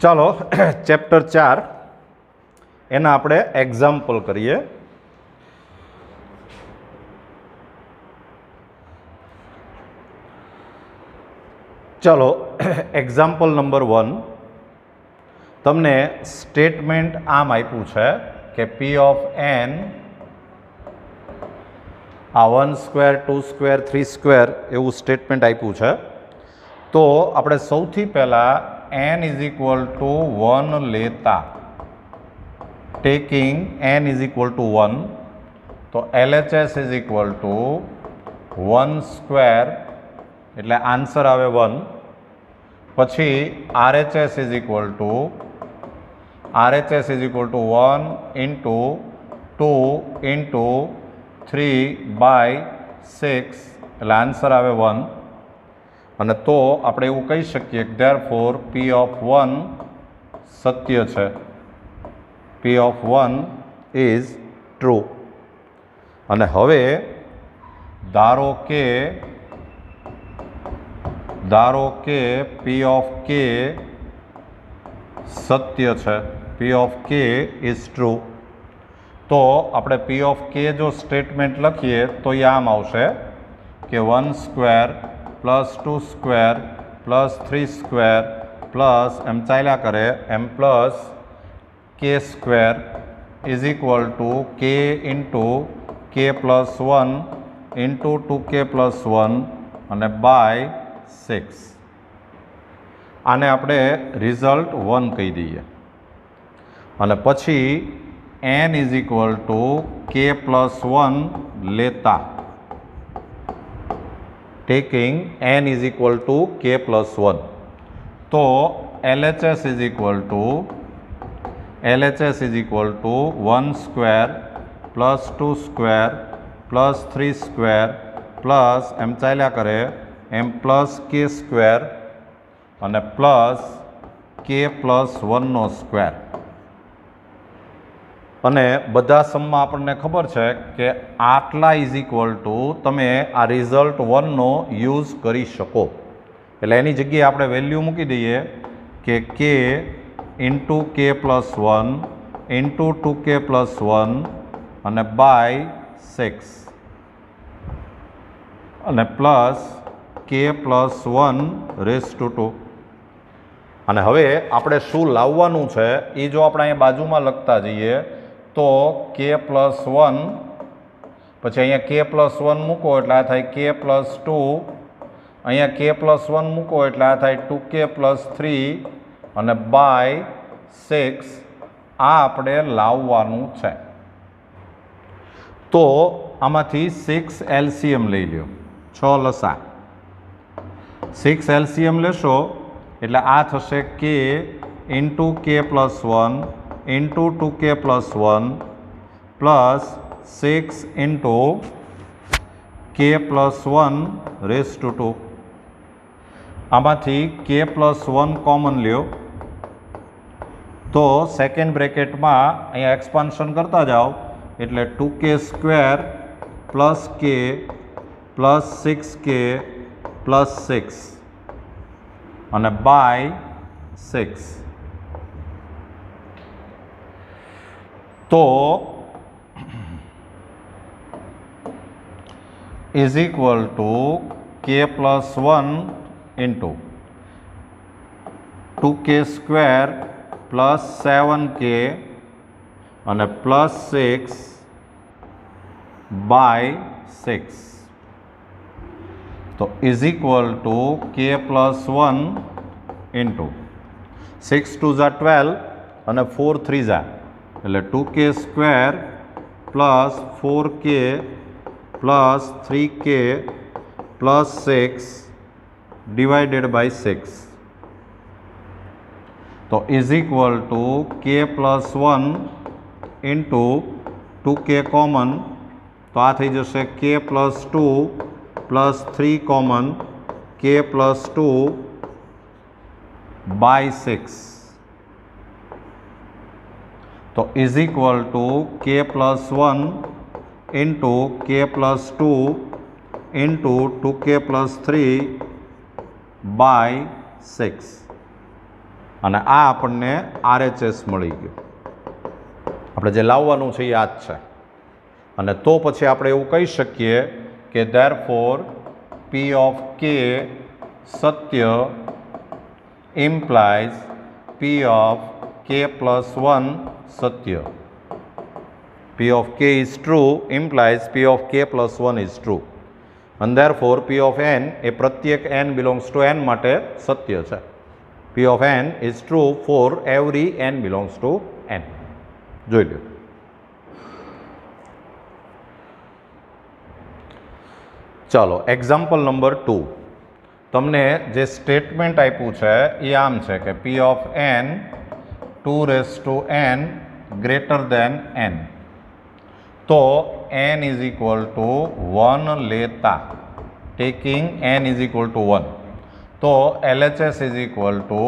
ચાલો ચેપ્ટર 4 એના આપણે એક્ઝામ્પલ કરીએ. ચાલો એક્ઝામ્પલ નંબર 1. તમને સ્ટેટમેન્ટ આમ આપ્યું છે કે પી ઓફ એન આ 1 સ્ક્વેર 2 સ્ક્વેર 3 સ્ક્વેર એવું સ્ટેટમેન્ટ આપ્યું છે. તો આપણે સૌથી પહેલાં n ઇઝ ઇક્વલ ટુ 1 લેતા, taking n is equal to 1, તો LHS is equal to 1 square એટલે આન્સર આવે 1. પછી RHS is equal to 1 into 2 into 3/6 એટલે આન્સર આવે 1. અને તો આપણે એવું કહી શકીએ કે ધેરફોર પી ઓફ 1 સત્ય છે, પી ઓફ 1 ઇઝ ટ્રુ. અને હવે ધારો કે પી ઓફ કે સત્ય છે, પી ઓફ કે ઇઝ ટ્રુ. તો આપણે પી ઓફ કે જો સ્ટેટમેન્ટ લખીએ તો એ આમ આવશે કે 1 square plus 2 square plus 3 square plus એમ ચાલ્યા કરે એમ plus k square is equal to k into k plus 1 into 2k plus 1 અને બાય 6. આને આપણે રિઝલ્ટ 1 કહી દઈએ. અને પછી n is equal to k plus 1 લેતા, taking n is equal to k plus 1. તો LHS is equal to 1 square plus 2 square plus 3 square plus એમ ચાલ્યા કરે એમ પ્લસ કે સ્ક્વેર અને પ્લસ કે પ્લસ 1નો સ્ક્વેર. અને બધા સમમાં આપણને ખબર છે કે આટલા ઇઝ ઇક્વલ ટુ તમે આ રિઝલ્ટ 1નો યુઝ કરી શકો. એટલે એની જગ્યાએ આપણે વેલ્યુ મૂકી દઈએ કે કે into k plus 1 into 2k plus 1 અને બાય 6 અને plus k plus 1 raise to 2. અને હવે આપણે શું લાવવાનું છે એ જો આપણે અહીંયા બાજુમાં લખતા જઈએ તો કે પ્લસ 1 પછી અહીંયા કે પ્લસ 1 મૂકો એટલે આ થાય કે પ્લસ 2, અહીંયા કે પ્લસ 1 મૂકો એટલે આ થાય 2k પ્લસ 3 અને બાય 6. આ આપણે લાવવાનું છે. તો આમાંથી 6 LCM લઈ લ્યો, 6 લસા. 6 LCM લેશો એટલે આ થશે કે into k plus 1 into 2k plus 1 plus 6 into k plus 1 raise to 2. આમાંથી કે પ્લસ 1 કોમન લ્યો તો સેકન્ડ બ્રેકેટમાં અહીંયા એક્સપાન્શન કરતા જાઓ એટલે 2k square plus k plus 6k plus 6 અને બાય 6. તો is equal to k plus 1 into 2k square plus 7k અને પ્લસ 6 બાય 6. તો is equal to k plus 1 into 6 2 ઝા 12 અને 4 3 ઝા એટલે 2k square plus 4k plus 3k plus 6 divided by 6. તો is equal to k plus 1 into 2k common તો આ થઈ જશે k plus 2 plus 3 common k plus 2 by 6. તો is equal to k plus 1 into k plus 2 into 2k plus 3 by 6. અને આ આપણને RHS મળી ગયું. આપણે જે લાવવાનું છે એ આ જ છે. અને તો પછી આપણે એવું કહી શકીએ કે therefore P of K Satya implies P of K plus 1 Satya. P of K is true implies P of K plus 1 is true. And therefore P of n એ પ્રત્યેક n belongs to n માટે સત્ય છે. P of n is true for every n belongs to n. જોઈ લો. ચાલો example number 2. તમને જે statement આપ્યું છે એ આમ છે કે P of n 2 raised to n greater than n. તો n is equal to 1 લેતા taking n is equal to 1. તો LHS is equal to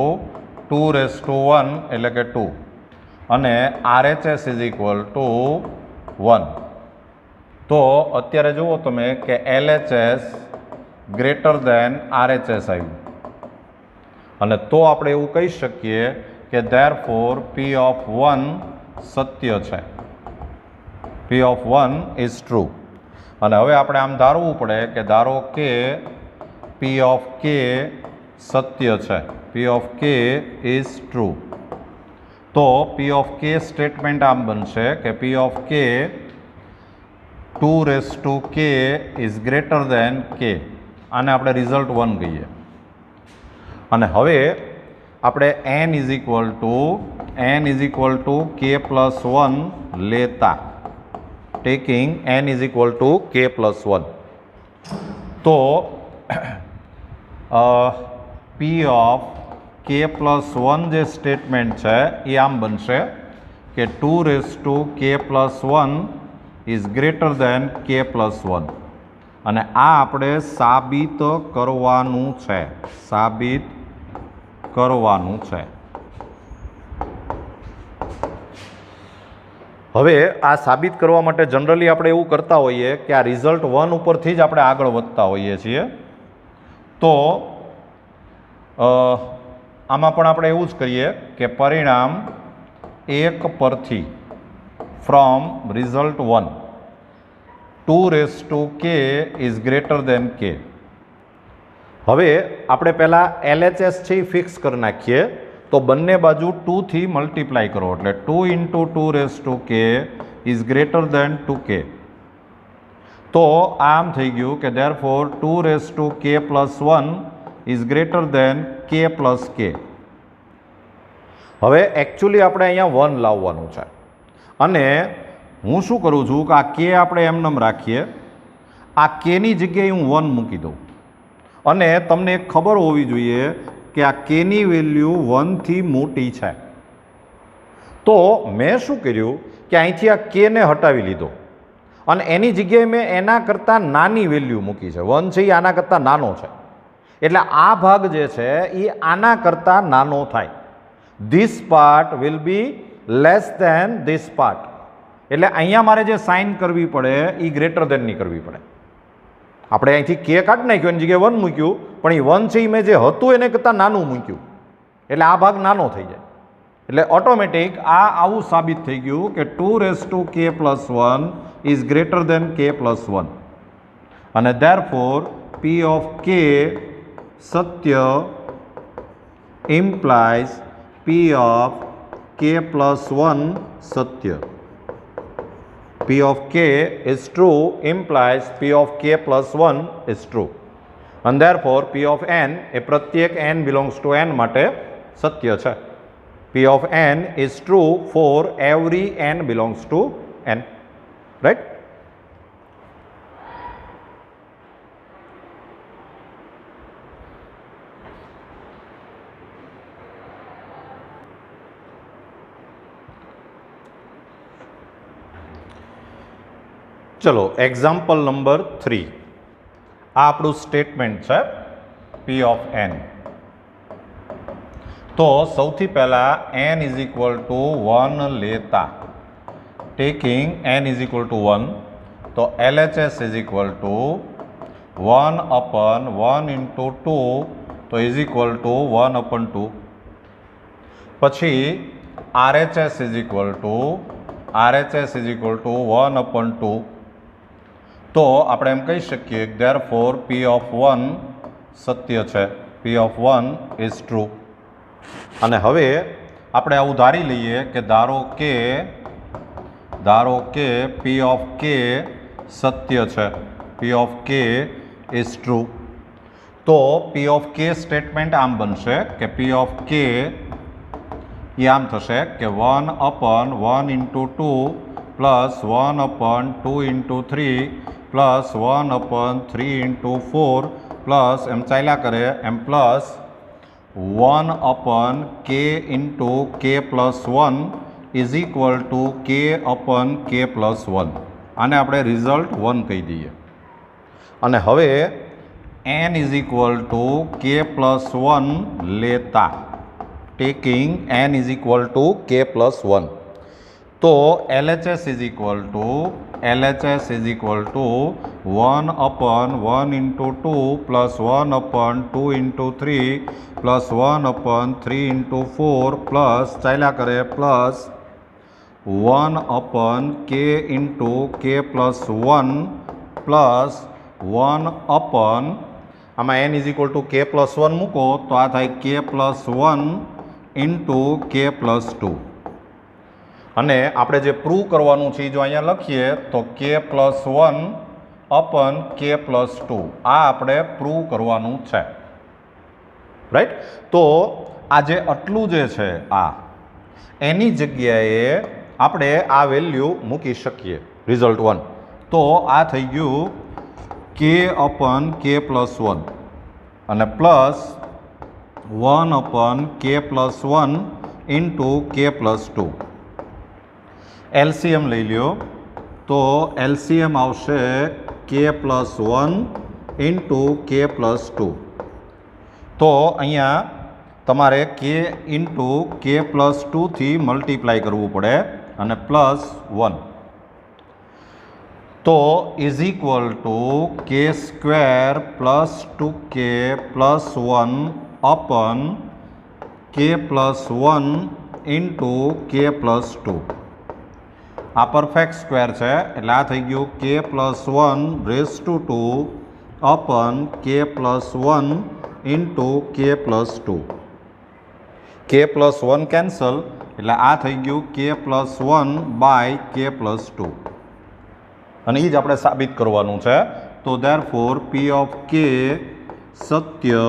2 raised to 1 એટલે કે 2 અને RHS is equal to 1. તો અત્યારે જુઓ તમે કે LHS ગ્રેટર દેન RHS આવ્યું અને તો આપણે એવું કહી શકીએ કે ધેરફોર P of 1 સત્ય છે. P of 1 is true. અને હવે આપણે આમ ધારવું પડે કે ધારો કે P of K સત્ય છે. P of K is true. તો P of K સ્ટેટમેન્ટ આમ બનશે કે P of K 2 raised to K is greater than K. આને આપણે રિઝલ્ટ 1 કહીએ. અને હવે આપણે n is equal to K plus 1 લેતા taking n is equal to K plus 1. તો P of K plus 1 જે સ્ટેટમેન્ટ છે એ આમ બનશે કે 2 raised to K plus 1 is greater than K plus 1. અને આ આપણે સાબિત કરવાનું છે. હવે આ સાબિત કરવા માટે જનરલી આપણે એવું કરતા હોઈએ કે આ રિઝલ્ટ 1 ઉપરથી જ આપણે આગળ વધતા હોઈએ છીએ. તો આમાં પણ આપણે એવું જ કરીએ કે પરિણામ 1 પરથી from result 1 2 raised to K is greater than K. હવે આપણે પહેલાં LHS છે એ ફિક્સ કરી નાખીએ. તો બંને બાજુ 2 થી મલ્ટીપ્લાય કરો એટલે 2 into 2 raised to K is greater than 2K. તો આમ થઈ ગયું કે therefore 2 raised to K plus 1 is greater than K plus K. હવે એકચ્યુઅલી આપણે અહીંયા 1 લાવવાનું છે અને હું શું કરું છું કે આ K આપણે એમનેમ રાખીએ. આ K ની જગ્યાએ હું 1 મૂકી દઉં અને તમને એક ખબર હોવી જોઈએ કે આ K ની વેલ્યુ 1 થી મોટી છે. તો મેં શું કર્યું કે અહીંથી આ K ને હટાવી લીધો અને એની જગ્યાએ મેં એના કરતાં નાની વેલ્યુ મૂકી છે. 1 છે એ આના કરતાં નાનો છે એટલે આ ભાગ જે છે એ આના કરતાં નાનો થાય. This part will be less than this part. એટલે અહીંયા મારે જે સાઇન કરવી પડે એ ગ્રેટર ધેનની કરવી પડે. આપણે અહીંથી K કાઢી નાખ્યો એની જગ્યાએ 1 મૂક્યું પણ એ 1 છે એ મેં જે હતું એને કરતાં નાનું મૂક્યું એટલે આ ભાગ નાનો થઈ જાય. એટલે ઓટોમેટિક આ આવું સાબિત થઈ ગયું કે 2 raised to K plus 1 is greater than K plus 1. અને therefore P of K Satya implies P of K plus 1 Satya. P of K is true implies P of K plus 1 is true. And therefore P of n એ પ્રત્યેક n belongs to n માટે સત્ય છે. P of n is true for every n belongs to n. Right? ચલો example number 3. આ આપણું statement છે P of n. તો સૌથી પહેલાં n is equal to 1 લેતા taking n is equal to 1 તો LHS is equal to 1 upon 1 into 2 તો is equal to 1 upon 2. પછી RHS ઇઝ ઇક્વલ ટુ 1/2. તો આપણે એમ કહી શકીએ ધેરફોર P(1) સત્ય છે, P(1) ઇઝ ટ્રુ. અને હવે આપણે આવું ધારી લઈએ કે ધારો કે P(k) સત્ય છે, P(k) ઇઝ ટ્રુ. તો P(k) સ્ટેટમેન્ટ આમ બનશે કે P(k) એ આમ થશે કે 1/1 × 2 પ્લસ 1/2 × 3 પ્લસ 1/3 × 4 પ્લસ એમ ચાલ્યા કરે એમ plus 1/k × k + 1 is equal to k/k + 1. આને આપણે રિઝલ્ટ 1 કહી દઈએ. અને હવે n is equal two k + 1 લેતા, taking n is equal two k + 1. તો LHS is equal two 1/1 × 2 plus 1/2 × 3 plus 1/3 × 4 plus ચાલ્યા કરે પ્લસ 1/k × k + 1 પ્લસ 1/, આમાં n is equal two k + 1 મૂકો તો આ થાય k + 1 × k + 2. અને આપણે જે પ્રૂવ કરવાનું છે જો અહીંયા લખીએ તો k + 1/k + 2 આ આપણે પ્રૂવ કરવાનું છે, રાઈટ. તો આ જે આટલું જે છે આ એની જગ્યાએ આપણે આ વેલ્યુ મૂકી શકીએ રિઝલ્ટ 1. તો આ થઈ ગયું k/k + 1 અને પ્લસ 1/k + 1 × k + 2. LCM લઈ લ્યો તો LCM આવશે k + 1 × k + 2. તો અહીંયા તમારે k × k + 2 થી મલ્ટીપ્લાય કરવું પડે અને પ્લસ 1. તો is equal two k² + 2k + 1/k + 1 × k + 2. આ પરફેક્ટ સ્ક્વેર છે એટલે આ થઈ ગયું k + 1/2/k + 1 × k + 2. k + 1 cancel એટલે આ થઈ ગયું k + 1/k + 2. અને એ જ આપણે સાબિત કરવાનું છે. તો ધેરફોર P(k) સત્ય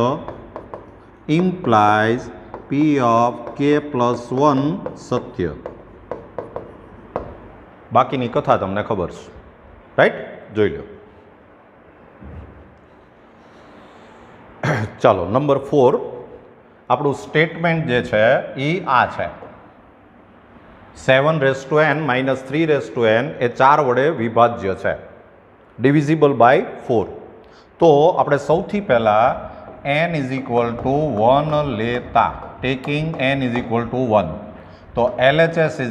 ઇમ્પ્લાઇઝ P(k + 1) સત્ય. બાકીની કથા તમને ખબર છે, રાઈટ. જોઈ લો. ચાલો નંબર 4 આપણું સ્ટેટમેન્ટ જે છે એ આ છે 7n - 3n એ 4 વડે વિભાજ્ય છે, ડિવિઝિબલ બાય 4. તો આપણે સૌથી પહેલાં n = 1 લેતા, ટેકિંગ n = 1. તો LHS =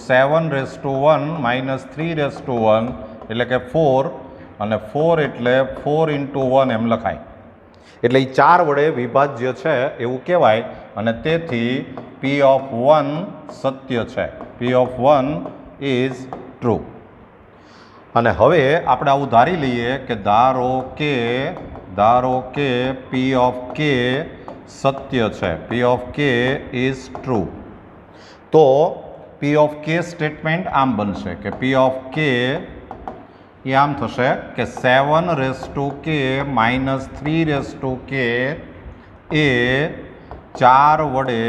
7/1 - 3/1 એટલે કે 4 અને 4 એટલે 4 × 1 એમ લખાય. એટલે એ 4 વડે વિભાજ્ય છે એવું કહેવાય અને તેથી P(1) સત્ય છે, P(1) ઇઝ ટ્રુ. અને હવે આપણે આવું ધારી લઈએ કે ધારો કે P(k) સત્ય છે, P(k) ઇઝ ટ્રુ. તો P(k) સ્ટેટમેન્ટ આમ બનશે કે P(k) એ આમ થશે કે 7k - 3k એ 4 વડે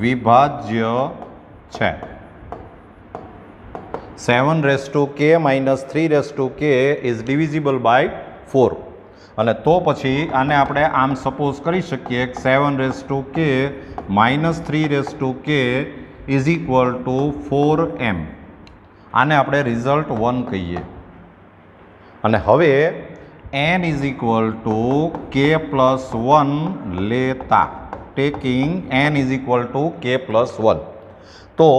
વિભાજ્ય છે. 7k - 3k is divisible by 4. અને તો પછી આને આપણે આમ સપોઝ કરી શકીએ કે 7k - 3k is equal two 4m. આને આપણે રિઝલ્ટ 1 કહીએ. અને હવે n = k + 1 લેતા, ટેકિંગ n = k + 1. તો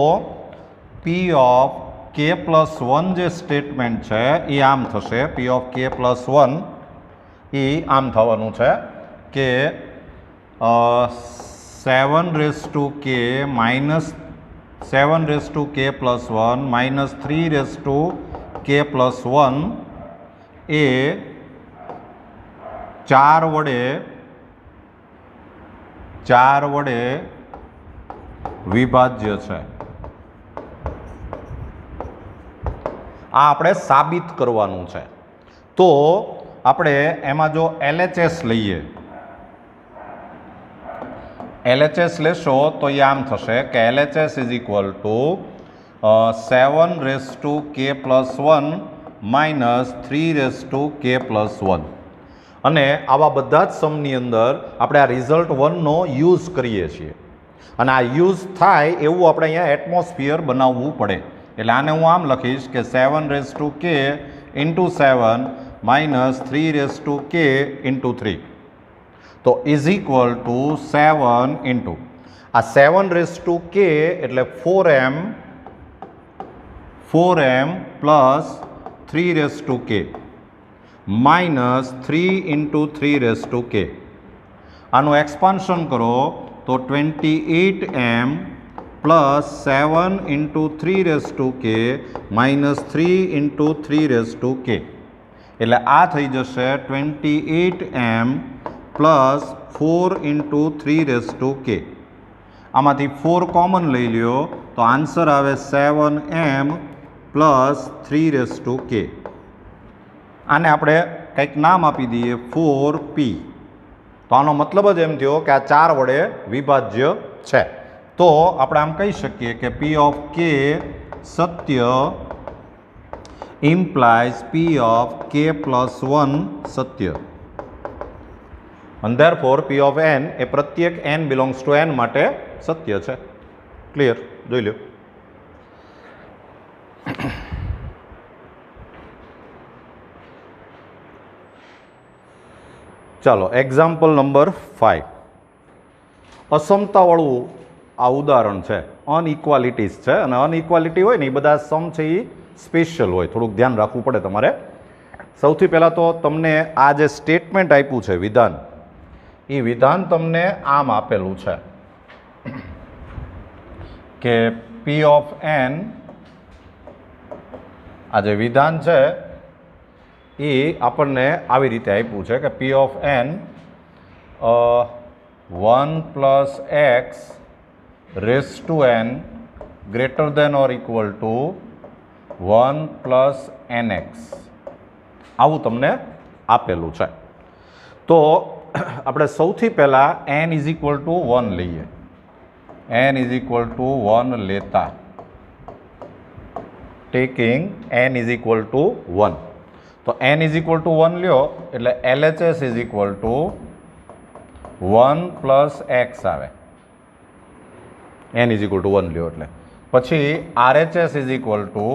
P(k + 1) જે સ્ટેટમેન્ટ છે એ આમ થશે, P(k + 1) એ આમ થવાનું છે કે 7 રેસ ટુ કે minus 7 race to k plus 1 minus 3 race to k plus 1 એ 4 વડે વિભાજ્ય છે. આ આપણે સાબિત કરવાનું છે. તો આપણે એમાં જો LHS લઈએ, LHS લેશો તો એ આમ થશે કે LHS is equal two 7 race to k plus 1 minus 3 race to k plus 1. અને આવા બધા જ સમની અંદર આપણે આ રિઝલ્ટ 1નો યુઝ કરીએ છીએ. અને આ યુઝ થાય એવું આપણે અહીંયા એટમોસ્ફિયર બનાવવું પડે. એટલે આને હું આમ લખીશ કે 7 race to k into 7 minus 3 race to k into 3. તો ઇઝ ઇક્વલ ટુ 7 ઇન્ટુ આ 7 રેસ ટુ કે એટલે 4m પ્લસ 3 રેસ ટુ કે માઇનસ 3 ઇન્ટુ 3 રેસ ટુ કે. આનું એક્સપાન્શન કરો તો 28m plus 7 into 3 race to કે minus 3 into 3 race to k. એટલે આ થઈ જશે 28m plus 4 into 3 race to કે. આમાંથી 4 કોમન લઈ લ્યો તો આન્સર આવે 7m પ્લસ 3 રેસ ટુ કે. આને આપણે કંઈક નામ આપી દઈએ 4p. તો આનો મતલબ જ એમ થયો કે આ 4 વડે વિભાજ્ય છે. તો આપણે આમ કહી શકીએ કે P of K Satya implies P of K plus 1 સત્ય. અને ધેરફોર P ઓફ N એ પ્રત્યેક N બિલોંગ્સ ટુ N માટે સત્ય છે. ક્લિયર? જોઈ લો. ચાલો એક્ઝામ્પલ નંબર 5. અસમતાવાળું આ ઉદાહરણ છે. અનઇક્વાલિટીઝ છે અને અનઇક્વાલિટી હોય ને એ બધા સમ છે એ સ્પેશિયલ હોય. થોડુંક ધ્યાન રાખવું પડે તમારે. સૌથી પહેલાં તો તમને આ જે સ્ટેટમેન્ટ આપ્યું છે વિધાન, એ વિધાન તમને આમ આપેલું છે કે P ઓફ N, આ જે વિધાન છે એ આપણને આવી રીતે આપ્યું છે કે P of N 1 plus x raise to n greater than or equal to 1 plus nx. આવું તમને આપેલું છે. તો આપણે સૌથી પહેલાં n ઇઝ ઇક્વલ ટુ 1 લઈએ. n ઇઝ ઇક્વલ ટુ 1 લેતા taking n is equal to 1. તો n ઇઝ ઇક્વલ ટુ 1 લ્યો એટલે LHS is equal to 1 plus x આવે. n ઇઝ ઇક્વલ ટુ 1 લ્યો એટલે પછી RHS is equal to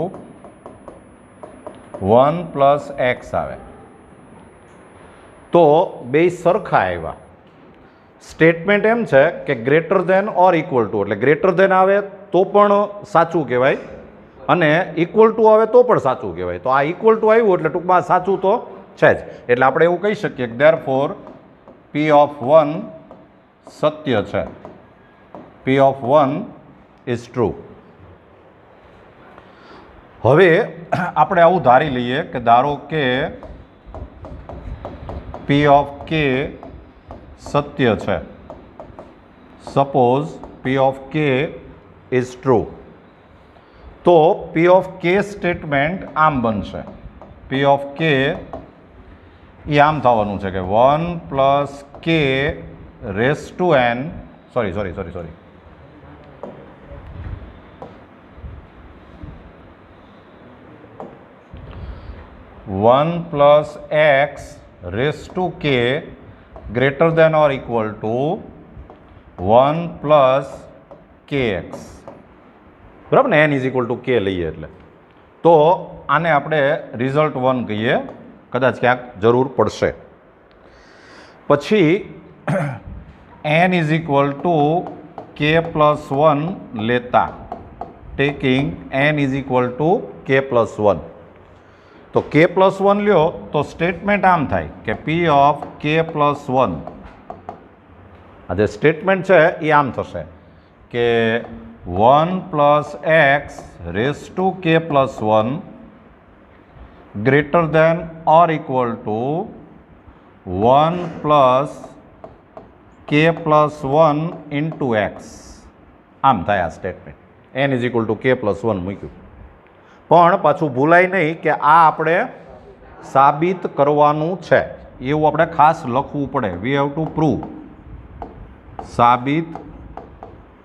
1 plus x આવે. તો બે સરખા આવ્યા. સ્ટેટમેન્ટ એમ છે કે greater than or equal two, એટલે ગ્રેટર દેન આવે તો પણ સાચું કહેવાય અને ઇક્વલ ટુ આવે તો પણ સાચું કહેવાય. તો આ ઇક્વલ ટુ આવ્યું એટલે ટૂંકમાં સાચું તો છે જ. એટલે આપણે એવું કહી શકીએ કે ધેરફોર P ઓફ 1 સત્ય છે. P of 1 is true. હવે આપણે આવું ધારી લઈએ કે ધારો કે P ઓફ K સત્ય છે. Suppose P of K is true. તો P ઓફ K સ્ટેટમેન્ટ આમ બનશે. P ઓફ K એ આમ થવાનું છે કે 1 plus K raise to n sorry 1 plus x raise to K greater than or equal to 1 plus kx. બરાબર ને? n is equal two K લઈએ એટલે. તો આને આપણે રિઝલ્ટ 1 કહીએ. કદાચ ક્યાંક જરૂર પડશે. પછી n is equal two K plus 1 લેતા taking n is equal two K plus 1. તો K પ્લસ 1 લ્યો તો સ્ટેટમેન્ટ આમ થાય કે P ઓફ K પ્લસ 1 આ જે સ્ટેટમેન્ટ છે એ આમ થશે કે 1 plus x raise to k plus 1 greater than or equal to 1 plus k plus 1 into x. આમ થાય આ statement. N is equal to k plus 1 મૂક્યું. પણ પાછું ભૂલાય નહીં કે આ આપણે સાબિત કરવાનું છે, એવું આપણે ખાસ લખવું પડે. We have to prove. સાબિત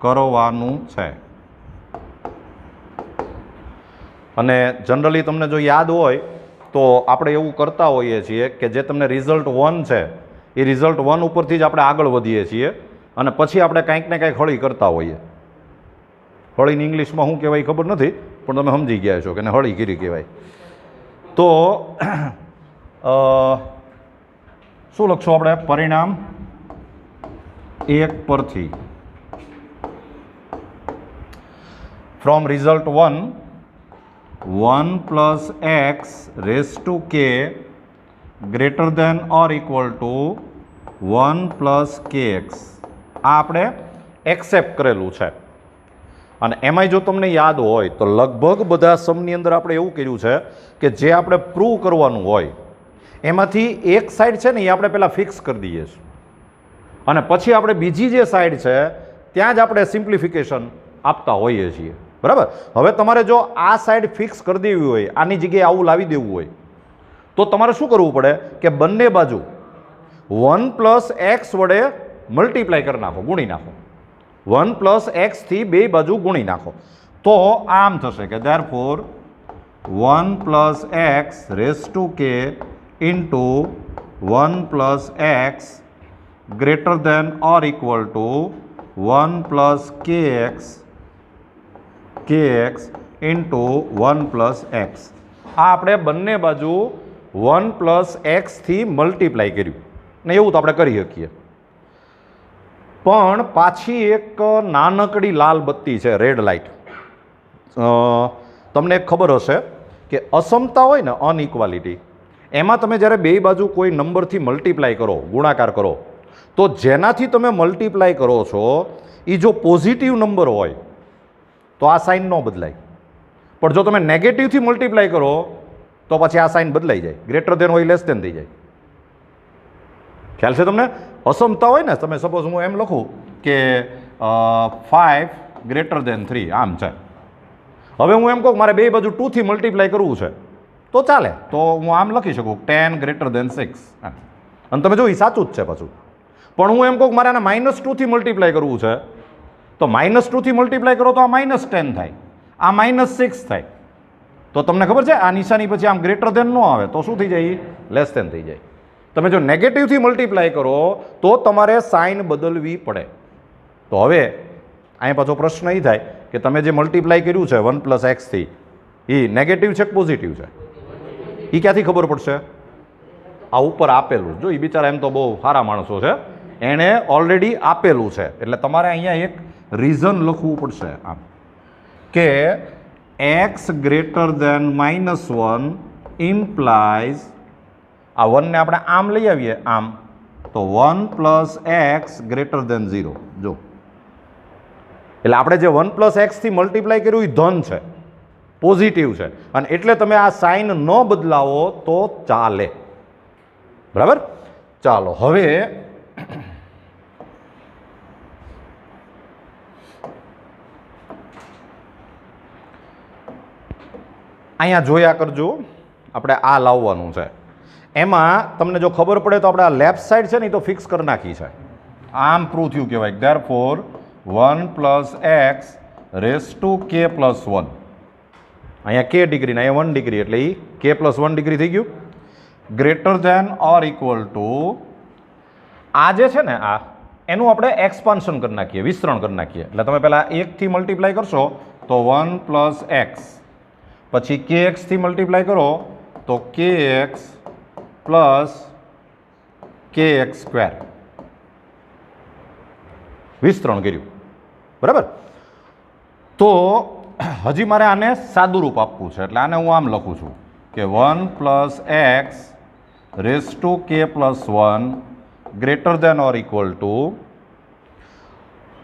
કરવાનું છે. અને જનરલી તમને જો યાદ હોય તો આપણે એવું કરતા હોઈએ છીએ કે જે તમને રિઝલ્ટ 1 છે એ રિઝલ્ટ 1 ઉપરથી જ આપણે આગળ વધીએ છીએ અને પછી આપણે કંઈક ને કંઈક હળી કરતા હોઈએ. હળીની ઇંગ્લિશમાં શું કહેવાય ખબર નથી, પણ તમે સમજી ગયા છો કે ને હળી કરી કહેવાય. તો શું લખશું આપણે? પરિણામ 1 પરથી from result 1 plus x raise to k greater than or equal to 1 plus k x. આ આપણે એક્સેપ્ટ કરેલું છે. અને એમાંય જો તમને યાદ હોય તો લગભગ બધા સમની અંદર આપણે એવું કર્યું છે કે જે આપણે પ્રૂવ કરવાનું હોય એમાંથી એક સાઈડ છે ને એ આપણે પહેલાં ફિક્સ કરી દઈએ છીએ અને પછી આપણે બીજી જે સાઈડ છે ત્યાં જ આપણે સિમ્પ્લિફિકેશન આપતા હોઈએ છીએ. બરાબર? હવે તમારે જો આ સાઈડ ફિક્સ કરી દેવી હોય, આની જગ્યાએ આવું લાવી દેવું હોય તો તમારે શું કરવું પડે કે બંને બાજુ 1 પ્લસ એક્સ વડે મલ્ટીપ્લાય કરી નાખો, ગુણી નાખો. 1 પ્લસ એક્સ થી બે બાજુ ગુણી નાખો તો આમ થશે કે therefore 1 plus x raise to k into 1 plus x greater than or equal to 1 plus k x into 1 plus x. આ આપણે બંને બાજુ 1 પ્લસ એક્સથી મલ્ટીપ્લાય કર્યું ને એવું તો આપણે કરી શકીએ. પણ પાછી એક નાનકડી લાલ બત્તી છે, રેડ લાઇટ. તમને એક ખબર હશે કે અસમતા હોય ને, અનઇક્વાલિટી, એમાં તમે જ્યારે બે બાજુ કોઈ નંબરથી મલ્ટીપ્લાય કરો, ગુણાકાર કરો, તો જેનાથી તમે મલ્ટીપ્લાય કરો છો એ જો પોઝિટિવ નંબર હોય તો આ સાઇન ન બદલાય. પણ જો તમે નેગેટિવથી મલ્ટીપ્લાય કરો તો પછી આ સાઇન બદલાઈ જાય. ગ્રેટર દેન હોય લેસ દેન થઈ જાય. ખ્યાલ છે તમને? અસમતા હોય ને, તમે સપોઝ હું એમ લખું કે 5 ગ્રેટર દેન 3 આમ છે. હવે હું એમ કહું મારે બે બાજુ 2 થી મલ્ટીપ્લાય કરવું છે તો ચાલે, તો હું આમ લખી શકું 10 ગ્રેટર દેન 6 અને તમે જો એ સાચું જ છે પાછું. પણ હું એમ કહું મારે આને -2 થી મલ્ટીપ્લાય કરવું છે તો -2 થી મલ્ટીપ્લાય કરો તો આ -10 થાય, આ -6 થાય. તો તમને ખબર છે આ નિશાની પછી આમ ગ્રેટર દેન ન આવે તો શું થઈ જાય? લેસ દેન થઈ જાય. તમે જો નેગેટિવથી મલ્ટીપ્લાય કરો તો તમારે સાઇન બદલવી પડે. તો હવે અહીંયા પાછો પ્રશ્ન એ થાય કે તમે જે મલ્ટીપ્લાય કર્યું છે 1 પ્લસ એક્સથી એ નેગેટિવ છે કે પોઝિટિવ છે? એ ક્યાંથી ખબર પડશે? આ ઉપર આપેલું. જો એ બિચારા એમ તો બહુ સારા માણસો છે, એણે ઓલરેડી આપેલું છે. એટલે તમારે અહીંયા એક રીઝન લખવું પડશે આમ કે એક્સ ગ્રેટર દેન -1 ઇમ્પ્લાઇઝ, આ 1 ને આપણે આમ લઈ આવીએ આમ, તો 1 પ્લસ એક્સ ગ્રેટર દેન 0. જો એટલે આપણે જે 1 પ્લસ એક્સથી મલ્ટીપ્લાય કર્યું એ ધન છે, પોઝિટિવ છે, અને એટલે તમે આ સાઇન ન બદલાવો તો ચાલે. બરાબર? ચાલો હવે અહીંયા જોયા કરજો, આપણે આ લાવવાનું છે. એમાં તમને જો ખબર પડે તો આપણે આ લેફ્ટ સાઈડ છે ને એ તો ફિક્સ કરી નાખી છે. આમ પ્રૂવ થયું કહેવાય. Therefore 1 plus x raise to k plus 1, અહીંયા કે ડિગ્રી ને અહીંયા 1 ડિગ્રી એટલે એ કે પ્લસ 1 ડિગ્રી થઈ ગયું. Greater than or equal two આ જે છે ને આ એનું આપણે એક્સપાન્શન કરી નાખીએ, વિસ્તરણ કરી નાખીએ. એટલે તમે પહેલાં 1 થી મલ્ટીપ્લાય કરશો તો 1 પ્લસ એક્સ, પછી કે એક્સથી મલ્ટીપ્લાય કરો તો કે x plus k x square, વિસ્તરણ કર્યું. બરાબર? તો હજી મારે આને સાદું રૂપ આપવું છે એટલે આને હું આમ લખું છું કે 1 plus x raise to k plus 1 greater than or equal two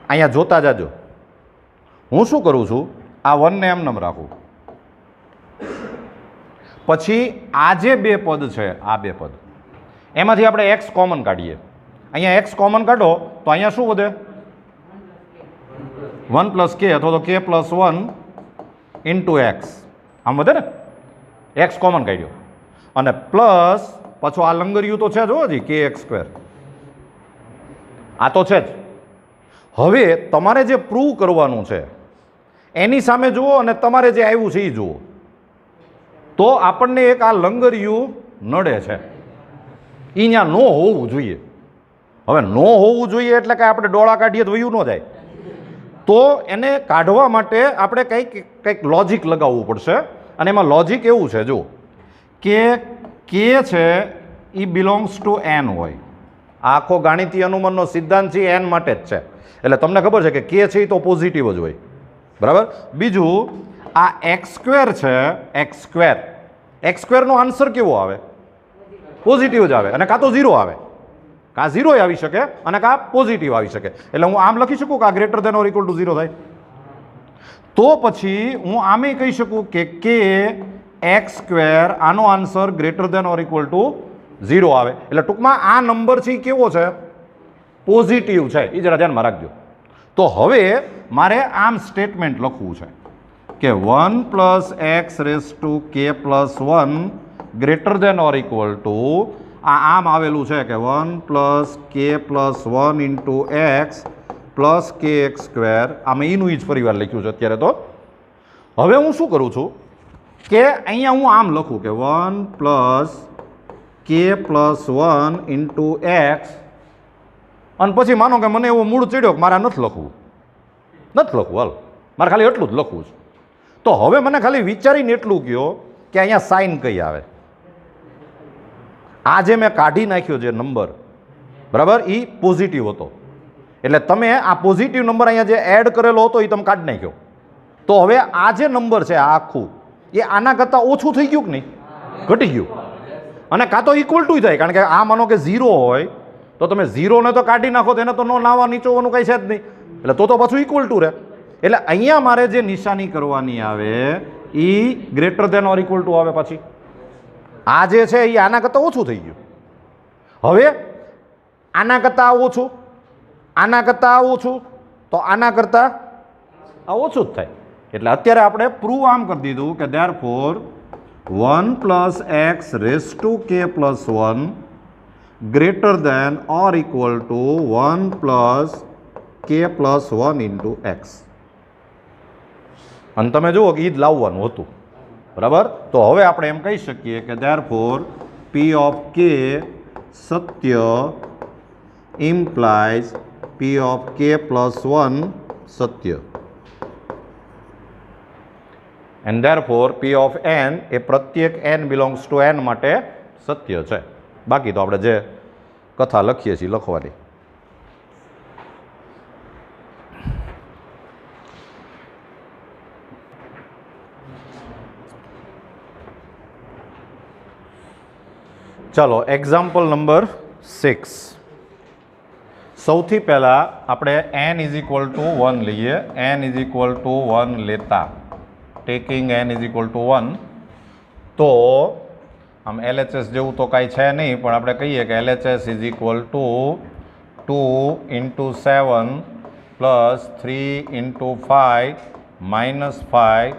અહીંયા જોતા જાજો. હું શું કરું છું, આ 1 ને એમ રાખું. પછી આ જે બે પદ છે, આ બે પદ એમાંથી આપણે x કોમન કાઢીએ. અહીંયા x કોમન કાઢો તો અહીંયા શું વધે? 1 પ્લસ k અથવા તો k પ્લસ 1 ઇન્ટુ એક્સ. આમ વધે ને? x કોમન કાઢ્યો અને પ્લસ પાછો આ લંગરિયું તો છે જો હજી kx². આ તો છે જ. હવે તમારે જે પ્રૂવ કરવાનું છે એની સામે જુઓ અને તમારે જે આવ્યું છે એ જુઓ. તો આપણને એક આ લંગરિયું નડે છે, એ ત્યાં ન હોવું જોઈએ. હવે ન હોવું જોઈએ એટલે કે આપણે ડોળા કાઢીએ તો વયું ન જાય. તો એને કાઢવા માટે આપણે કંઈક લોજિક લગાવવું પડશે. અને એમાં લોજિક એવું છે જો કે કે છે એ બિલોંગ્સ ટુ n હોય. આખો ગાણિતીય અનુમાનનો સિદ્ધાંત છે n માટે જ છે. એટલે તમને ખબર છે કે કે છે એ તો પોઝિટિવ જ હોય. બરાબર. બીજું આ x² છે, x² નો આન્સર કેવો આવે? પોઝિટિવ જ આવે. અને કાં તો 0 આવે, કાં 0 આવી શકે અને કાં પોઝિટિવ આવી શકે. એટલે હું આમ લખી શકું કે આ greater than or equal two 0 થાય. તો પછી હું આમે કહી શકું કે k x² આનો answer greater than or equal two 0 આવે. એટલે ટૂંકમાં આ નંબર છે એ કેવો છે? પોઝિટિવ છે. એ જરા ધ્યાનમાં રાખજો. તો હવે મારે આમ સ્ટેટમેન્ટ લખવું છે કે 1 plus x raise two k plus 1 greater than or equal to આમ આવેલું છે કે 1 plus k plus 1 into x plus kx². આમાં એનું જ પરિવાર લખ્યું છે અત્યારે. તો હવે હું શું કરું છું કે અહીંયા હું આમ લખું કે 1 plus k plus 1 into x. અને પછી માનો કે મને એવો મૂળ ચડ્યો કે મારે નથી લખવું, હાલ મારે ખાલી એટલું જ લખવું છે. તો હવે મને ખાલી વિચારીને એટલું કહો કે અહીંયા સાઇન કઈ આવે? આ જે મેં કાઢી નાખ્યો જે નંબર, બરાબર, એ પોઝિટિવ હતો. એટલે તમે આ પોઝિટિવ નંબર અહીંયા જે એડ કરેલો હતો એ તમે કાઢી નાખ્યો. તો હવે આ જે નંબર છે આ આખું એ આના કરતાં ઓછું થઈ ગયું કે નહીં? ઘટી ગયું. અને કાં તો ઇક્વલ ટુ થાય, કારણ કે આ માનો કે 0 હોય તો તમે 0 ને તો કાઢી નાખો તો એને તો નો નાવા નીચોવાનું કંઈ છે જ નહીં. એટલે તો પાછું ઇક્વલ ટુ રહે. એટલે અહીંયા મારે જે નિશાની કરવાની આવે એ greater than or equal to આવે. પછી આ જે છે એ આના કરતાં ઓછું થઈ ગયું. હવે આના કરતાં ઓછું, આના કરતાં ઓછું, તો આના કરતાં આ ઓછું જ થાય. એટલે અત્યારે આપણે પ્રૂવ આમ કરી દીધું કે therefore 1 plus x raise two k plus 1 greater than or equal to 1 plus k plus 1 into x. અને તમે જુઓ કે એ જ લાવવાનું હતું. બરાબર. તો હવે આપણે એમ કહી શકીએ કે therefore p of k Satya implies p of k plus 1 Satya. And therefore p of n એ પ્રત્યેક n બિલોંગ્સ ટુ n માટે સત્ય છે. બાકી તો આપણે જે કથા લખીએ છીએ લખવાની. ચાલો એક્ઝામ્પલ નંબર 6. સૌથી પહેલાં આપણે n ઇઝ ઇક્વલ ટુ 1 લઈએ. n ઇઝ ઇક્વલ ટુ 1 લેતા taking n is equal to 1 તો આમ LHS જેવું તો કાંઈ છે નહીં, પણ આપણે કહીએ કે LHS is equal two 2 into 7 plus 3 into 5 minus 5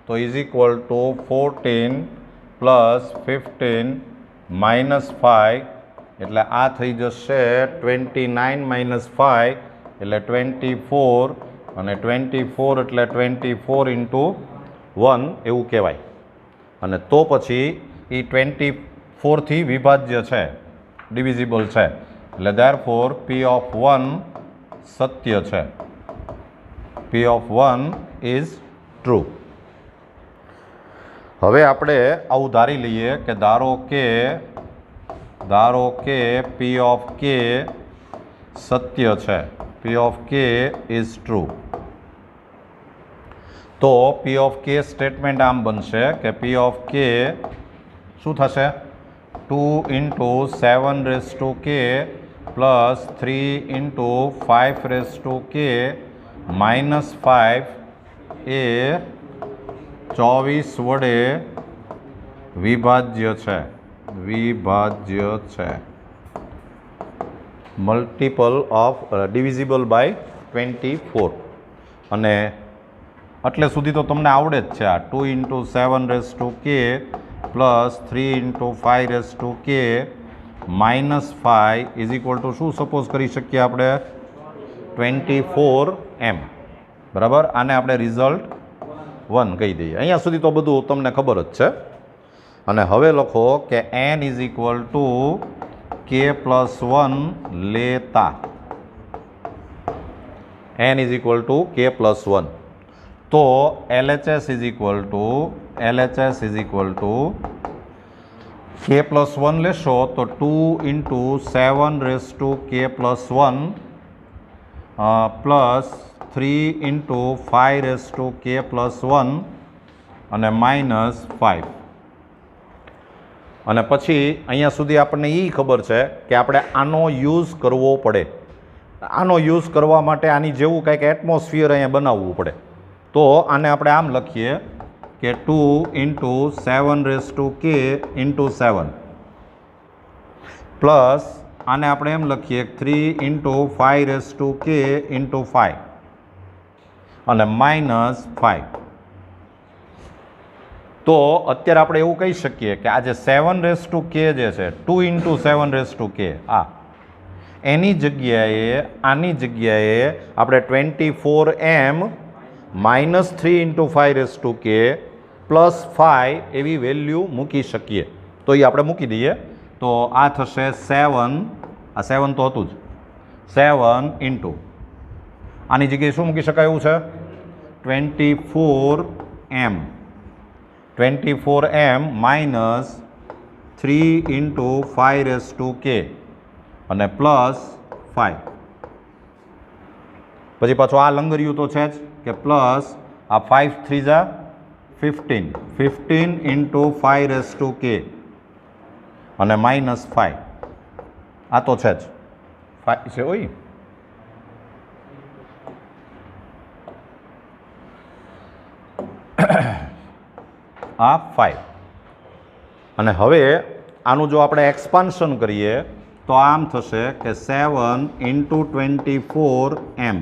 તો is equal two 14 plus 15 minus 5 એટલે આ થઈ જશે 29 માઇનસ 5 એટલે 24 અને 24 એટલે 24 ઇન્ટુ 1 એવું કહેવાય. અને તો પછી એ 24 થી વિભાજ્ય છે, ડિવિઝિબલ છે. એટલે ધેરફોર p ઓફ 1 સત્ય છે. p of 1 is true. હવે આપણે આવું ધારી લઈએ કે ધારો કે p ઓફ k સત્ય છે. p of k is true. તો p ઓફ k સ્ટેટમેન્ટ આમ બનશે કે p ઓફ k શું થશે? 2 into 7 raise to k plus 3 into 5 race to કે માઇનસ 5 એ 24 વડે વિભાજ્ય છે મલ્ટિપલ ઓફ ડિવિઝિબલ બાય 24 અને એટલે સુધી તો તમને આવડે જ છે આ 2 into 7 race to k plus 3 into 5 race to કે માઇનસ 5 ઇઝ ઇક્વલ ટુ શું સપોઝ કરી શકીએ આપણે 24 એમ બરાબર. આને આપણે રિઝલ્ટ 1 કહી દઈએ. અહીંયા સુધી તો બધું તમને ખબર જ છે. અને હવે લખો કે n is equal to k plus 1 લેતા n is equal to k plus 1 તો LHS is equal to k plus 1 લેશો તો 2 into 7 race to k plus 1 plus 3 into 5 race to k plus 1 અને માઇનસ 5 અને પછી અહીંયા સુધી આપણને એ ખબર છે કે આપણે આનો યુઝ કરવો પડે. આનો યુઝ કરવા માટે આની જેવું કંઈક એટમોસ્ફિયર અહીંયા બનાવવું પડે. તો આને આપણે આમ લખીએ કે 2 into 7 race to k into 7 plus આને આપણે એમ લખીએ 3 into 5 race to k into 5 અને માઇનસ 5. તો અત્યારે આપણે એવું કહી શકીએ કે આ જે 7 રેસ ટુ કે જે છે 2 ઇન્ટુ 7 રેસ ટુ કે એની જગ્યાએ આની જગ્યાએ આપણે 24m minus 3 into 5 race to k plus 5 એવી વેલ્યુ મૂકી શકીએ. તો એ આપણે મૂકી દઈએ તો આ થશે 7 આ 7 તો હતું જ 7 ઇન્ટુ આની જગ્યાએ શું મૂકી શકાય એવું છે 24m minus 3 into 5 race to કે અને પ્લસ 5 પછી પાછું આ લંગરિયું તો છે જ કે પ્લસ આ 5 3 જા 15 ઇન્ટુ 5 રેસ ટુ કે અને માઇનસ 5 આ તો છે જ 5 છે ઓય આ 5 અને હવે આનું જો આપણે એક્સપાન્શન કરીએ તો આમ થશે કે 7 ઇન્ટુ 24m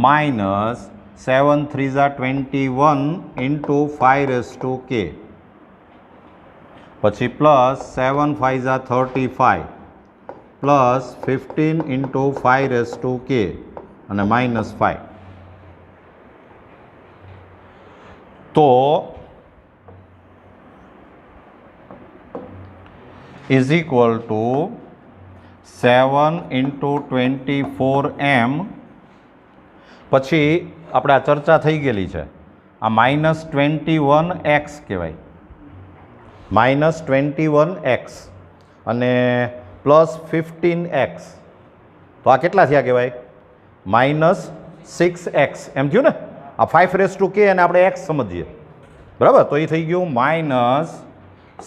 માઇનસ 7 3 જા 21 ઇન્ટુ 5 રેસ ટુ કે પછી પ્લસ 7 5 જા 35 પ્લસ 15 ઇન્ટુ 5 રેસ ટુ કે અને માઇનસ 5 તો is equal two 7 into 24m પછી આપણે આ ચર્ચા થઈ ગયેલી છે આ માઇનસ 21x કહેવાય માઇનસ 21x અને પ્લસ 15x તો આ કેટલા થયા કહેવાય માઇનસ 6x એમ થયું ને આ 5 રેસ ટુ કે અને આપણે x સમજીએ બરાબર તો એ થઈ ગયું માઇનસ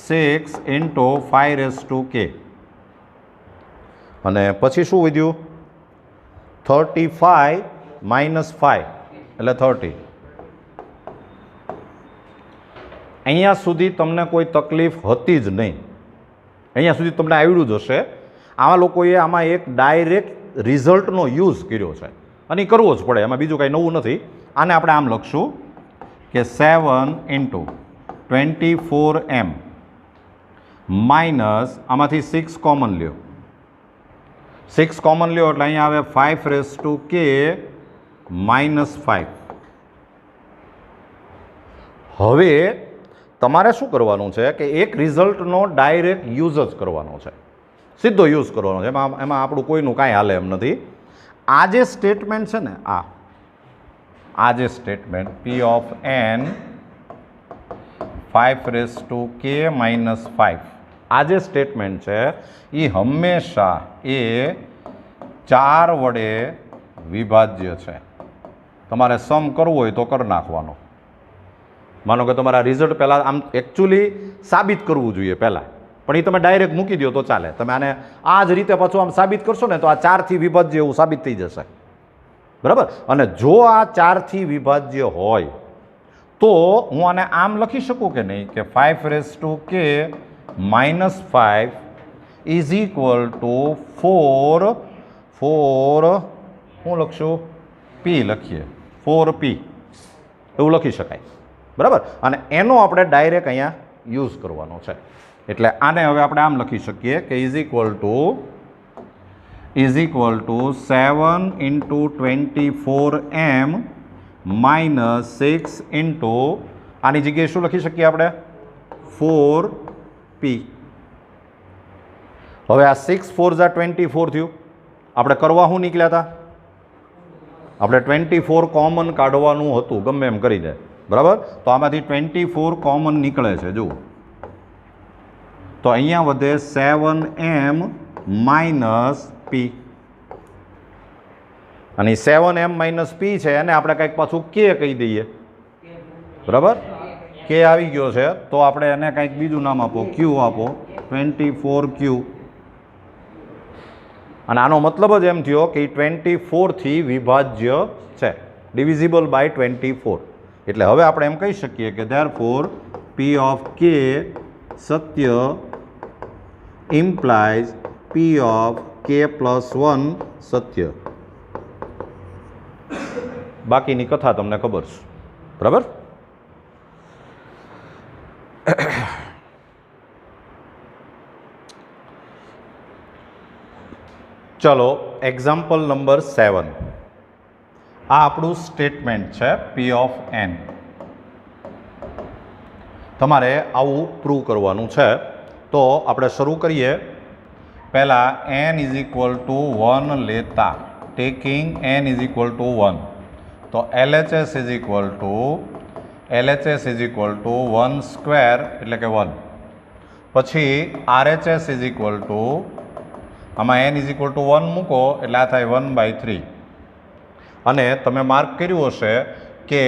6 ઇન્ટુ 5 રેસ ટુ કે અને પછી શું વધ્યું 35 માઇનસ 5 એટલે 30 અહીંયા સુધી તમને કોઈ તકલીફ હતી જ નહીં અહીંયા સુધી તમને આવડ્યું જ હશે આવા લોકોએ આમાં એક ડાયરેક્ટ રિઝલ્ટનો યુઝ કર્યો છે અને એ કરવો જ પડે એમાં બીજું કાંઈ નવું નથી આને આપણે આમ લખશું કે 7 ઇન્ટુ 24m માઇનસ આમાંથી 6 કોમન લ્યો 6 કોમન લ્યો એટલે અહીંયા આવે 5 રેસ ટુ કે માઇનસ 5 હવે તમારે શું કરવાનું છે કે એક રિઝલ્ટનો ડાયરેક્ટ યુઝ જ કરવાનો છે સીધો યુઝ કરવાનો છે એમાં આપણું કોઈનું કાંઈ હાલે એમ નથી આ જે સ્ટેટમેન્ટ છે ને આ જે statement p of n 5 race to કે માઇનસ 5 આ જે સ્ટેટમેન્ટ છે એ હંમેશા એ 4 વડે વિભાજ્ય છે તમારે સમ કરવું હોય તો કરી નાખવાનો માનો કે તમારા રિઝલ્ટ પહેલાં આમ એકચ્યુઅલી સાબિત કરવું જોઈએ પહેલાં પણ એ તમે ડાયરેક્ટ મૂકી દો તો ચાલે. તમે આને આ જ રીતે પાછું આમ સાબિત કરશો ને તો આ 4થી વિભાજ્ય એવું સાબિત થઈ જશે. બરાબર. અને જો આ 4થી વિભાજ્ય હોય તો હું આને આમ લખી શકું કે નહીં કે 5k -5 ઇઝ ઇક્વલ ટુ 4 હું લખશું p લખીએ 4p એવું લખી શકાય. બરાબર. અને એનો આપણે ડાયરેક્ટ અહીંયા યુઝ કરવાનો છે. એટલે આને હવે આપણે આમ લખી શકીએ કે is equal two 7 × 24m -6 into આની જગ્યાએ શું લખી શકીએ આપણે 4p. હવે આ 6 4 જા 24 થયું. આપણે કરવા શું નીકળ્યા હતા? આપણે 24 કોમન કાઢવાનું હતું ગમે એમ કરીને. બરાબર. તો આમાંથી 24 કોમન નીકળે છે. જુઓ તો અહીંયા વધે 7m - p અને 7m - p છે એને આપણે કંઈક પાછું k કહી દઈએ. બરાબર. k આવી ગયો છે તો આપણે એને કંઈક બીજું નામ આપો, q આપો, 24q. અને આનો મતલબ જ એમ થયો કે 24 થી વિભાજ્ય છે, ડિવિઝિબલ બાય 24. એટલે હવે આપણે એમ કહી શકીએ કે therefore p of k Satya implies p of k + 1 સત્ય. બાકીની કથા તમને ખબર છે. બરાબર. ચલો એક્ઝામ્પલ નંબર 7. આ આપણું સ્ટેટમેન્ટ છે p ઓફ n. તમારે આવું પ્રૂવ કરવાનું છે. તો આપણે શરૂ કરીએ. પહેલાં n = 1 લેતા, ટેકિંગ n = 1. તો LHS = 1 સ્ક્વેર એટલે કે 1. પછી RHS આમાં n = 1 મૂકો એટલે આ થાય 1/3. અને તમે માર્ક કર્યું હશે કે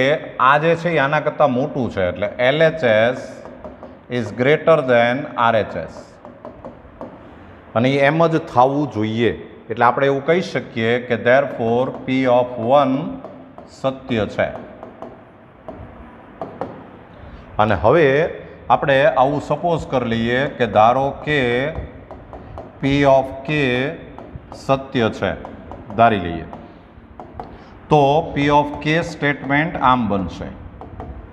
આ જે છે એ આના કરતાં મોટું છે એટલે LHS is greater than RHS. અને એ એમ જ થવું જોઈએ. એટલે આપણે એવું કહી શકીએ કે ધેરફોર p ઓફ 1 સત્ય છે. અને હવે આપણે આવું સપોઝ કરી લઈએ કે ધારો કે p ઓફ k સત્ય છે, ધારી લઈએ. તો p ઓફ k સ્ટેટમેન્ટ આમ બનશે.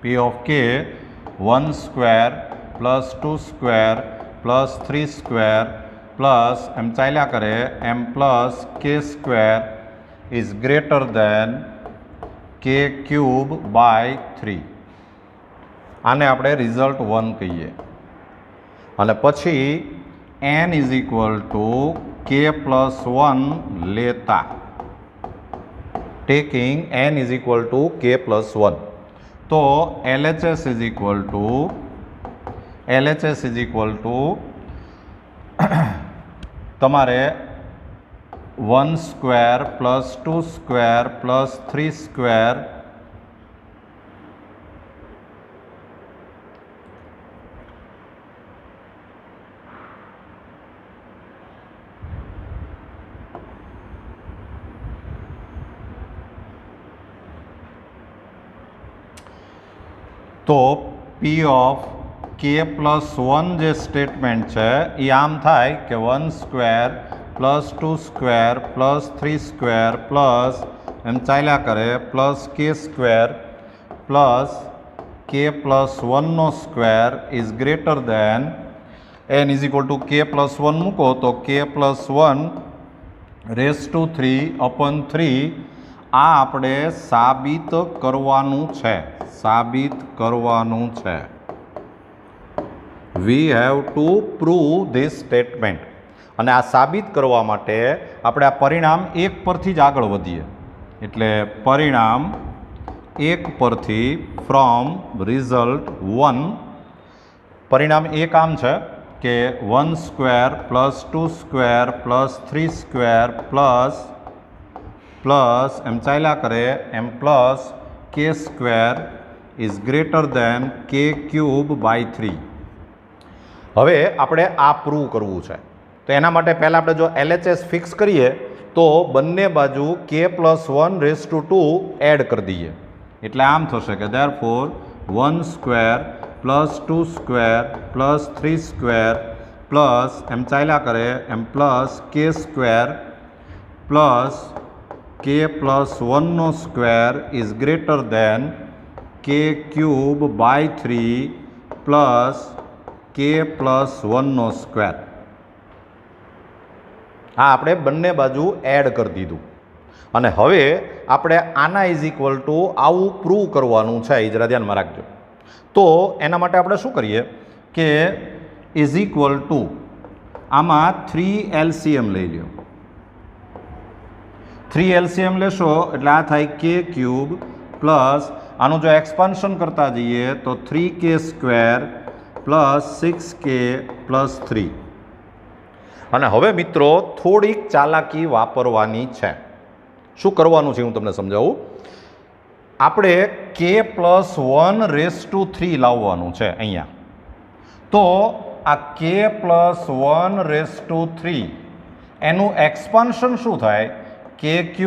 p of k 1 square + 2 square + 3 square plus એમ ચાલ્યા કરે m + k square is greater than k³/3. આને આપણે રિઝલ્ટ 1 કહીએ. અને પછી n = k + 1 લેતા, ટેકિંગ n = k + 1. તો LHS તમારે 1 સ્ક્વેર + 2 સ્ક્વેર + 3 સ્ક્વેર તો p ઓફ k + 1 જે સ્ટેટમેન્ટ છે એ આમ થાય કે 1 સ્ક્વેર + 2 સ્ક્વેર + 3 સ્ક્વેર પ્લસ એમ ચાલ્યા કરે + k square plus k + 1 square is greater than n = k + 1 મૂકો તો k + 1⁵ આ આપણે સાબિત કરવાનું છે. We have to prove this statement. અને આ સાબિત કરવા માટે આપણે આ પરિણામ 1 પરથી જ આગળ વધીએ. એટલે પરિણામ 1 પરથી ફ્રોમ રિઝલ્ટ 1. પરિણામ 1 આમ છે કે 1 સ્ક્વેર + 2 સ્ક્વેર + 3 સ્ક્વેર પ્લસ એમ ચાલ્યા કરે m + k square is greater than k³/3. હવે આપણે આ પ્રૂવ કરવું છે, તો એના માટે પહેલાં આપણે જો LHS ફિક્સ કરીએ તો બંને બાજુ k+1/2 એડ કરી દઈએ, એટલે આમ થશે કે therefore 1 square plus 2 square plus 3 square plus એમ ચાલ્યા કરે એમ plus k square plus k+1 square is greater than k³/3 plus k+1 square. આ આપણે બંને બાજુ એડ કરી દીધું અને હવે આપણે આના ઇઝ ઇક્વલ ટુ આવું પ્રૂવ કરવાનું છે, એ જરા ધ્યાનમાં રાખજો. તો એના માટે આપણે શું કરીએ કે ઇઝ ઇક્વલ ટુ આમાં 3 LCM લઈ લ્યો. 3 LCM લેશો એટલે આ થાય k³ પ્લસ આનું જો એક્સપાન્શન કરતા જઈએ તો 3k² પ્લસ 6k પ્લસ 3. અને હવે મિત્રો થોડીક ચાલાકી વાપરવાની છે. શું કરવાનું છે હું તમને સમજાવું. આપણે k+1/3 લાવવાનું છે અહીંયા. તો આ k+1/3 એનું એક્સપાન્શન શું થાય, k³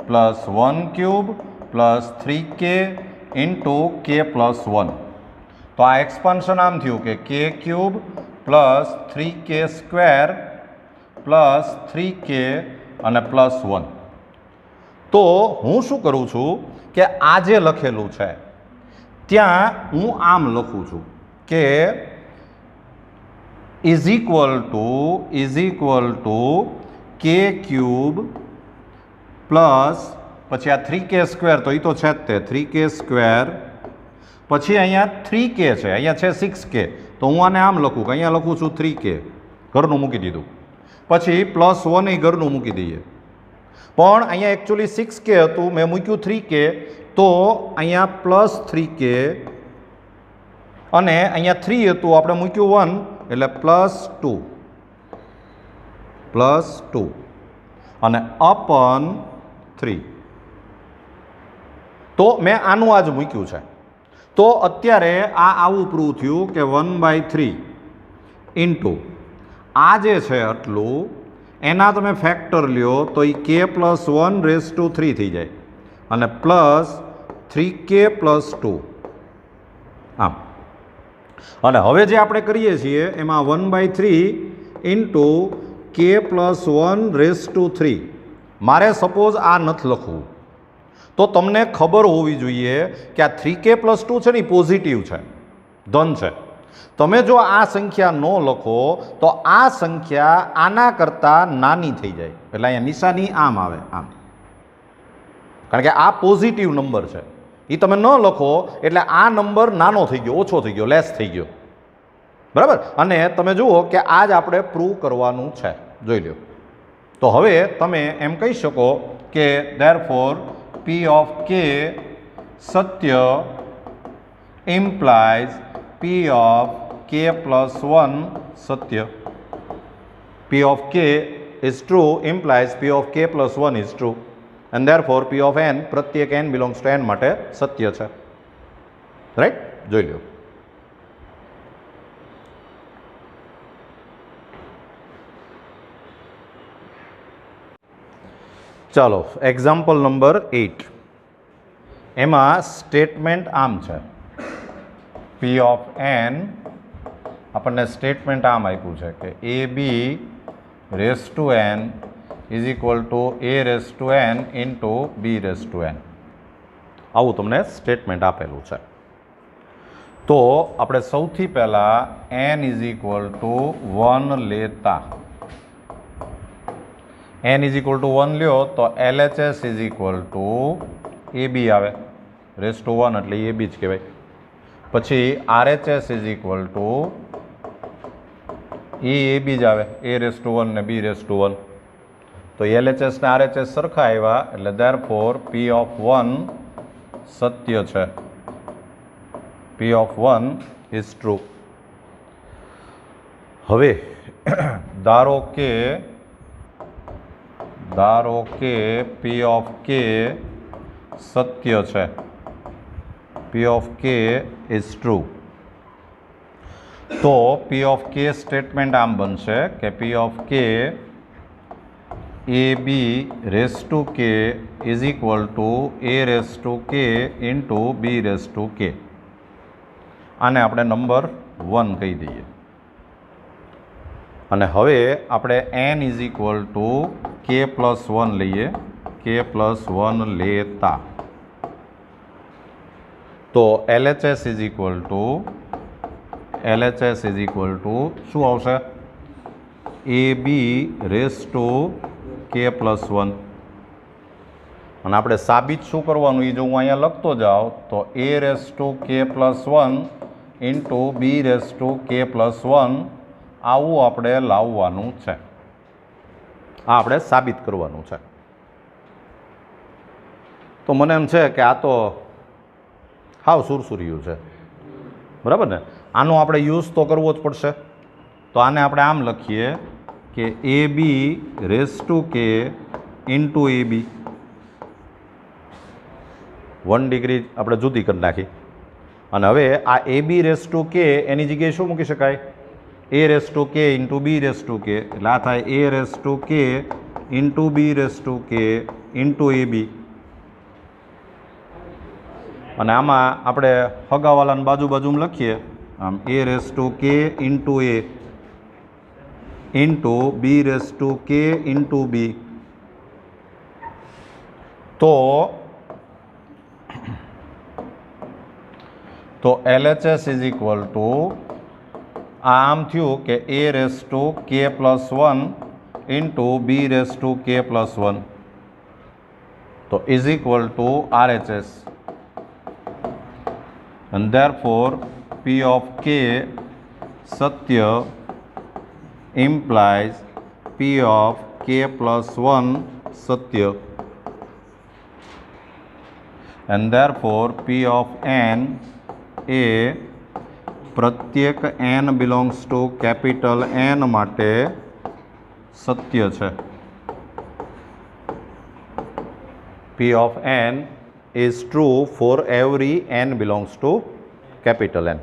plus 1³ plus 3k into k+1. તો આ એક્સપાન્શન આમ થયું કે k³ plus 3k² plus 3k અને પ્લસ 1. તો હું શું કરું છું કે આ જે લખેલું છે ત્યાં હું આમ લખું છું કે is equal two k³ plus પછી આ 3k² તો એ તો છે જ તે 3k², પછી અહીંયા 3k છે, અહીંયા છે 6k, તો હું આને આમ લખું કે અહીંયા લખું છું 3k, ઘરનું મૂકી દીધું, પછી +1 એ ઘરનું મૂકી દઈએ. પણ અહીંયા એકચ્યુઅલી 6k હતું, મેં મૂક્યું 3k, તો અહીંયા +3k અને અહીંયા 3 હતું આપણે મૂક્યું 1 એટલે +2 અને અપન 3. તો મેં આનું આજ મૂક્યું છે. તો અત્યારે આ આવું પ્રૂવ થયું કે 1/3 ઇન્ટુ આ જે છે આટલું એના તમે ફેક્ટર લ્યો તો એ k+1/3 થઈ જાય અને પ્લસ 3k+2 આમ. અને હવે જે આપણે કરીએ છીએ એમાં 1/3 ઇન્ટુ k+1/3. મારે સપોઝ આ નથી લખવું, તો તમને ખબર હોવી જોઈએ કે આ 3k+2 છે ને એ પોઝિટિવ છે, ધન છે. તમે જો આ સંખ્યા ન લખો તો આ સંખ્યા આના કરતાં નાની થઈ જાય, એટલે અહીંયા નિશાની આમ આવે આમ, કારણ કે આ પોઝિટિવ નંબર છે. એ તમે ન લખો એટલે આ નંબર નાનો થઈ ગયો, ઓછો થઈ ગયો, લેસ થઈ ગયો, બરાબર. અને તમે જુઓ કે આ જ આપણે પ્રૂવ કરવાનું છે, જોઈ લો. તો હવે તમે એમ કહી શકો કે therefore P of k Satya implies P of k+1 Satya. P of k is true implies P of k+1 is true and therefore P of n પ્રત્યેક n belongs to n માટે સત્ય છે, રાઈટ. જોઈ લો. ચાલો example number 8. એમાં statement આમ છે, P of n આપણને statement આમ આપ્યું છે કે AB raised to n is equal to A raised to n into B raised to n. આવું તમને સ્ટેટમેન્ટ આપેલું છે. તો આપણે સૌથી પહેલાં n is equal to 1 લેતા, n is equal to 1 લ્યો તો LHS is equal to AB આવે, raised to 1 એટલે AB જ કહેવાય. પછી RHS is equal to AB જ આવે, A raised to 1 ને B raised to 1. તો LHS ને RHS સરખા આવ્યા એટલે therefore P of 1 સત્ય છે, P of 1 is true. હવે ધારો કે P of k સત્ય છે, P of k is true. તો પી ઓફ કે સ્ટેટમેન્ટ આમ બનશે કે પી ઓફ કે એ બી રેસ ટુ કે is equal two A raise to k into b raise to કે. આને આપણે નંબર 1 કહી દઈએ. અને હવે આપણે N is equal to k plus 1 લઈએ, કે પ્લસ 1 લેતા. તો LHS ઇઝ ઇક્વલ ટુ શું આવશે? એ બી રેસ ટુ કે પ્લસ 1. અને આપણે સાબિત શું કરવાનું એ જો હું અહીંયા લખતો જાઉં તો a raise to k plus 1 into b raise to k plus 1 આવું આપણે લાવવાનું છે. આ આપણે સાબિત કરવાનું છે. તો મને એમ છે કે આ તો હાવ સુરસુર્યું છે, બરાબર ને? આનો આપણે યુઝ તો કરવો જ પડશે. તો આને આપણે આમ લખીએ કે એ બી raise to k into a B. 1 degree આપણે જુદી કરી નાખી. અને હવે આ એ બી રેસ ટુ કે એની જગ્યાએ શું મૂકી શકાય? A raise to k into b raise to k. એટલે આ થાય a raise to k into b raise to k into a b. અને આમાં આપણે હગાવાલાને બાજુમાં લખીએ આમ a raise to k into a into b raise to k into b. તો LHS ઇઝ ઇક્વલ ટુ આમ થયું કે a raise to k plus 1 into b raise to k plus 1 તો is equal two RHS. and therefore P of K Satya implies P of K plus 1 Satya. and therefore P of N એ પ્રત્યેક n belongs to capital N માટે સત્ય છે. P of N is true for every n belongs to capital N.